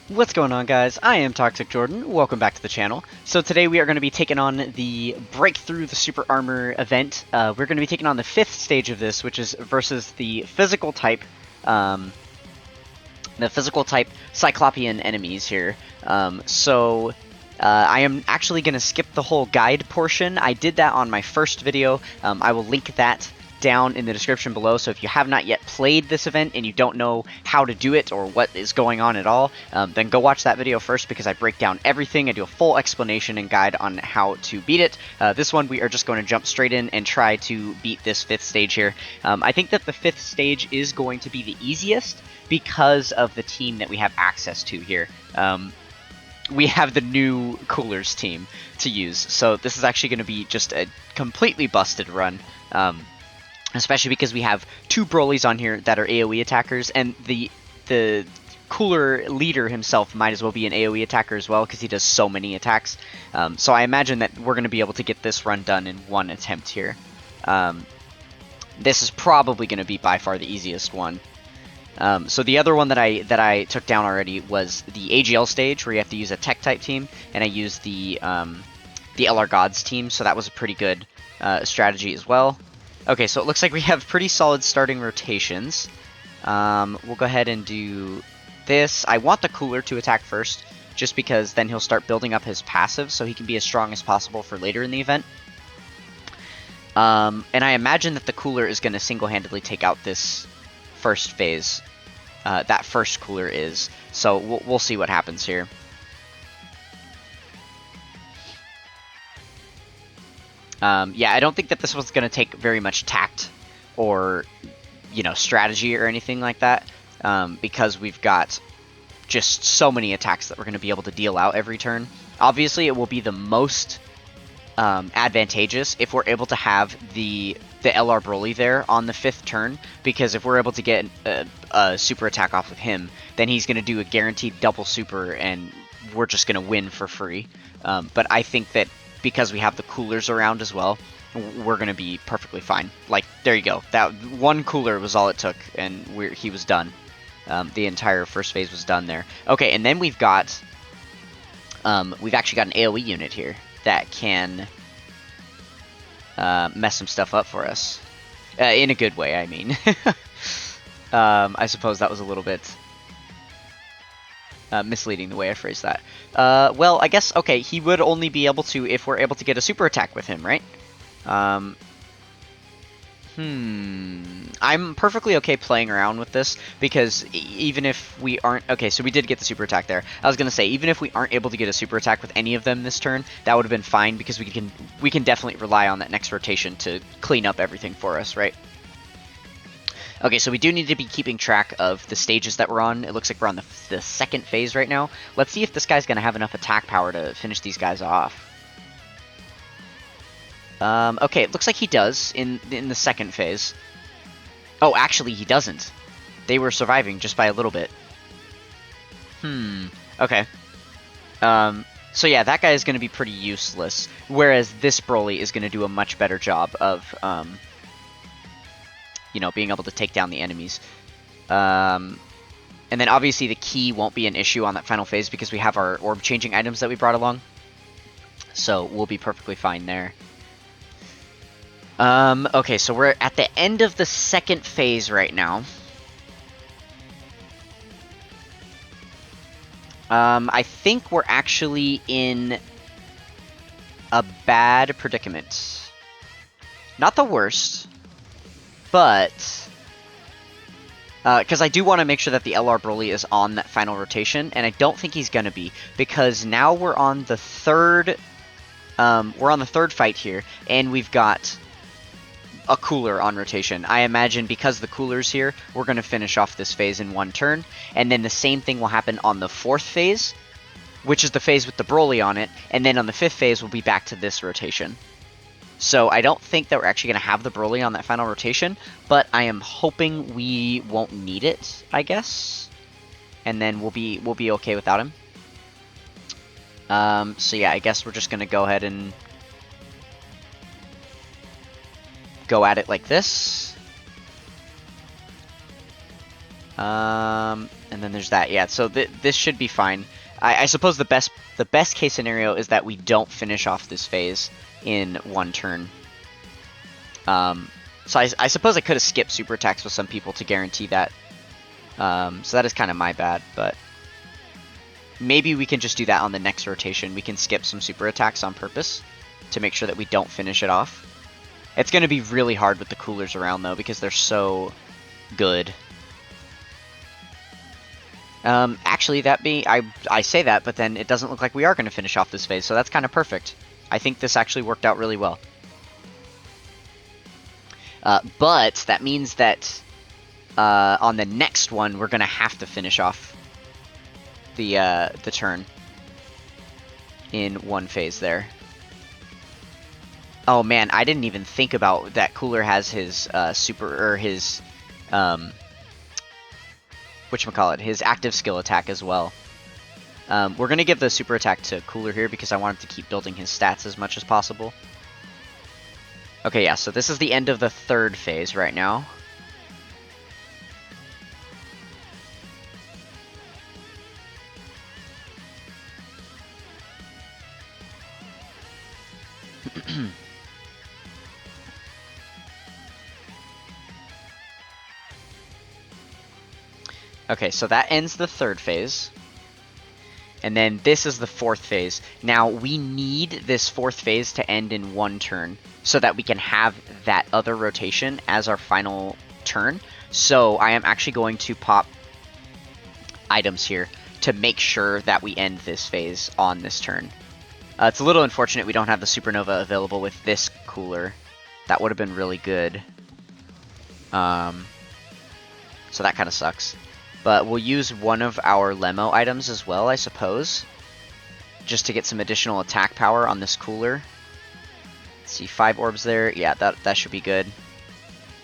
What's going on, guys? I am Toxic Jordan. Welcome back to the channel. So today we are going to be taking on the Breakthrough the Super Armor event. We're going to be taking on the 5th stage of this, which is versus the physical type Cyclopian enemies here. I am actually going to skip the whole guide portion. I did that on my first video. I will link that down in the description below, so if you have not yet played this event and you don't know how to do it or what is going on at all, then go watch that video first, because I break down everything. I do a full explanation and guide on how to beat it. This one we are just going to jump straight in and try to beat this 5th stage here. I think that the 5th stage is going to be the easiest because of the team that we have access to here. We have the new Coolers team to use, so this is actually going to be just a completely busted run. Especially because we have 2 Brolys on here that are AoE attackers, and the Cooler leader himself might as well be an AoE attacker as well, because he does so many attacks. So I imagine that we're going to be able to get this run done in one attempt here. This is probably going to be by far the easiest one. So the other one that I took down already was the AGL stage, where you have to use a tech type team, and I used the LR Gods team, so that was a pretty good strategy as well. Okay, so it looks like we have pretty solid starting rotations. We'll go ahead and do this. I want the Cooler to attack first, just because then he'll start building up his passive so he can be as strong as possible for later in the event. And I imagine that the Cooler is going to single-handedly take out this first phase. That first Cooler is. So we'll see what happens here. Yeah, I don't think that this was going to take very much tact or, strategy or anything like that, because we've got just so many attacks that we're going to be able to deal out every turn. Obviously, it will be the most advantageous if we're able to have the LR Broly there on the 5th turn, because if we're able to get a super attack off of him, then he's going to do a guaranteed double super, and we're just going to win for free. But I think that because we have the Coolers around as well, we're going to be perfectly fine. Like, there you go. That one Cooler was all it took, and he was done. The entire first phase was done there. Okay, and then we've actually got an AoE unit here that can mess some stuff up for us. In a good way, I mean. I suppose that was a little bit misleading the way I phrased that. Well, I guess, okay, he would only be able to if we're able to get a super attack with him, right? I'm perfectly okay playing around with this, because even if we aren't... Okay, so we did get the super attack there. I was going to say, even if we aren't able to get a super attack with any of them this turn, that would have been fine, because we can definitely rely on that next rotation to clean up everything for us, right? Okay, so we do need to be keeping track of the stages that we're on. It looks like we're on the 2nd phase right now. Let's see if this guy's going to have enough attack power to finish these guys off. Okay, it looks like he does in the 2nd phase. Oh, actually, he doesn't. They were surviving just by a little bit. Okay. So yeah, that guy is going to be pretty useless, whereas this Broly is going to do a much better job of... being able to take down the enemies. And then obviously the key won't be an issue on that final phase, because we have our orb changing items that we brought along. So we'll be perfectly fine there. Okay, so we're at the end of the 2nd phase right now. I think we're actually in a bad predicament. Not the worst, but because I do want to make sure that the LR Broly is on that final rotation, and I don't think he's gonna be, because now we're on the 3rd fight here, and we've got a Cooler on rotation. I imagine because the Cooler's here, we're gonna finish off this phase in one turn, and then the same thing will happen on the 4th phase, which is the phase with the Broly on it, and then on the 5th phase we'll be back to this rotation. So I don't think that we're actually going to have the Broly on that final rotation, but I am hoping we won't need it, I guess. And then we'll be okay without him. So yeah, I guess we're just going to go ahead and go at it like this. And then there's that. Yeah, so this should be fine. I suppose the best case scenario is that we don't finish off this phase in one turn. So I suppose I could have skipped super attacks with some people to guarantee that. So that is kind of my bad, but maybe we can just do that on the next rotation. We can skip some super attacks on purpose to make sure that we don't finish it off. It's going to be really hard with the coolers around, though, because they're so good. Actually, I say that, but then it doesn't look like we are going to finish off this phase, so that's kind of perfect. I think this actually worked out really well. But that means that on the next one, we're going to have to finish off the turn in one phase there. Oh man, I didn't even think about that. Cooler has his his whatchamacallit, his active skill attack as well. We're gonna give the super attack to Cooler here because I want him to keep building his stats as much as possible. Okay, yeah, so this is the end of the third phase right now. Okay, so that ends the third phase. And then this is the fourth phase. Now, we need this fourth phase to end in one turn so that we can have that other rotation as our final turn. So I am actually going to pop items here to make sure that we end this phase on this turn. It's a little unfortunate we don't have the Supernova available with this Cooler. That would have been really good. So that kind of sucks. But we'll use one of our Lemo items as well, I suppose. Just to get some additional attack power on this Cooler. Let's see, 5 orbs there. Yeah, that should be good.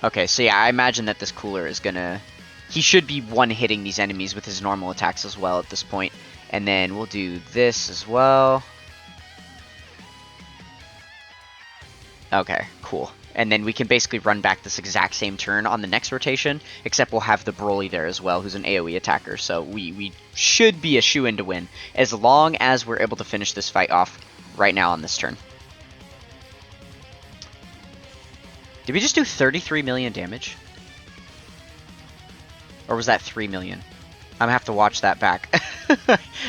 Okay, so yeah, I imagine that this Cooler is gonna... He should be one-hitting these enemies with his normal attacks as well at this point. And then we'll do this as well. Okay, cool. And then we can basically run back this exact same turn on the next rotation, except we'll have the Broly there as well, who's an AoE attacker, so we should be a shoo-in to win, as long as we're able to finish this fight off right now on this turn. Did we just do 33 million damage? Or was that 3 million? I'm gonna have to watch that back.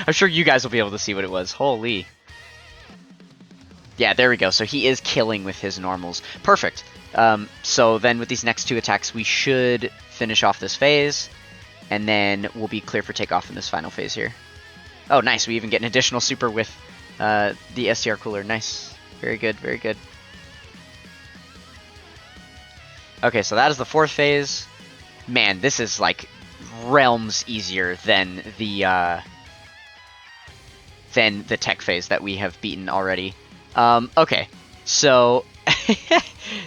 I'm sure you guys will be able to see what it was. Holy... Yeah, there we go. So he is killing with his normals. Perfect. So then with these next two attacks, we should finish off this phase, and then we'll be clear for takeoff in this final phase here. Oh, nice. We even get an additional super with the STR Cooler. Nice. Very good, very good. Okay, so that is the fourth phase. Man, this is like realms easier than the tech phase that we have beaten already. Okay, so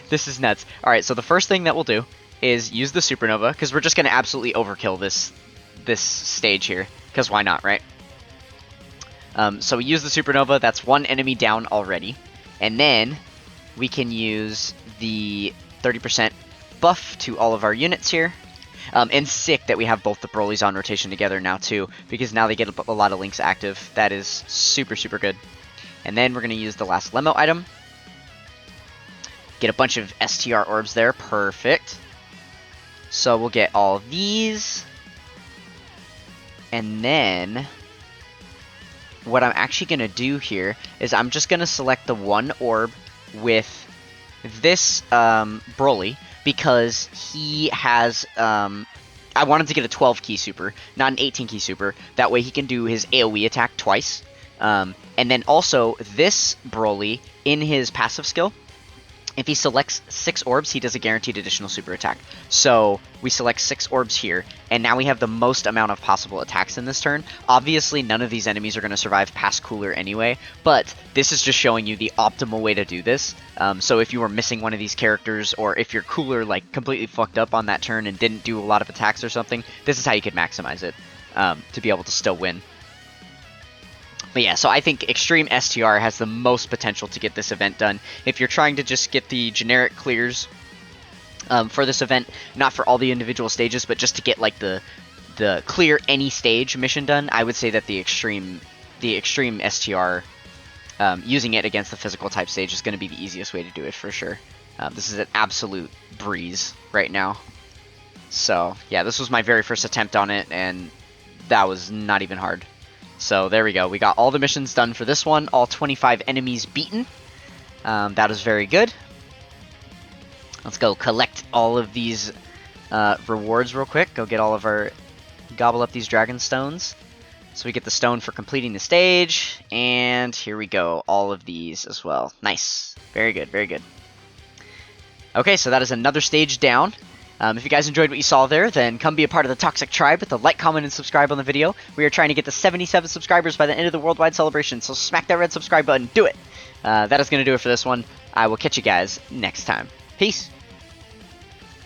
this is nuts. Alright, so the first thing that we'll do is use the Supernova, because we're just going to absolutely overkill this stage here, because why not, right? So we use the Supernova, that's one enemy down already, and then we can use the 30% buff to all of our units here. And sick that we have both the Brolys on rotation together now too, because now they get a lot of links active. That is super, super good. And then we're going to use the last Lemo item. Get a bunch of STR orbs there. Perfect. So we'll get all these. And then what I'm actually going to do here is I'm just going to select the one orb with this Broly, because he has... I wanted to get a 12 key super, not an 18 key super. That way he can do his AoE attack twice. And then also, this Broly, in his passive skill, if he selects 6 orbs, he does a guaranteed additional super attack. So, we select 6 orbs here, and now we have the most amount of possible attacks in this turn. Obviously, none of these enemies are going to survive past Cooler anyway, but this is just showing you the optimal way to do this. So if you were missing one of these characters, or if your Cooler like completely fucked up on that turn and didn't do a lot of attacks or something, this is how you could maximize it to be able to still win. But yeah, so I think Extreme STR has the most potential to get this event done. If you're trying to just get the generic clears for this event, not for all the individual stages, but just to get like the the clear any stage mission done, I would say that the Extreme STR, using it against the physical type stage is going to be the easiest way to do it for sure. This is an absolute breeze right now. So yeah, this was my very first attempt on it, and that was not even hard. So there we go. We got all the missions done for this one. All 25 enemies beaten. That is very good. Let's go collect all of these rewards real quick. Go get all of our... Gobble up these dragon stones. So we get the stone for completing the stage. And here we go. All of these as well. Nice. Very good. Very good. Okay, so that is another stage down. If you guys enjoyed what you saw there, then come be a part of the Toxic Tribe with a like, comment, and subscribe on the video. We are trying to get to 77 subscribers by the end of the worldwide celebration, so smack that red subscribe button. Do it! That is going to do it for this one. I will catch you guys next time. Peace!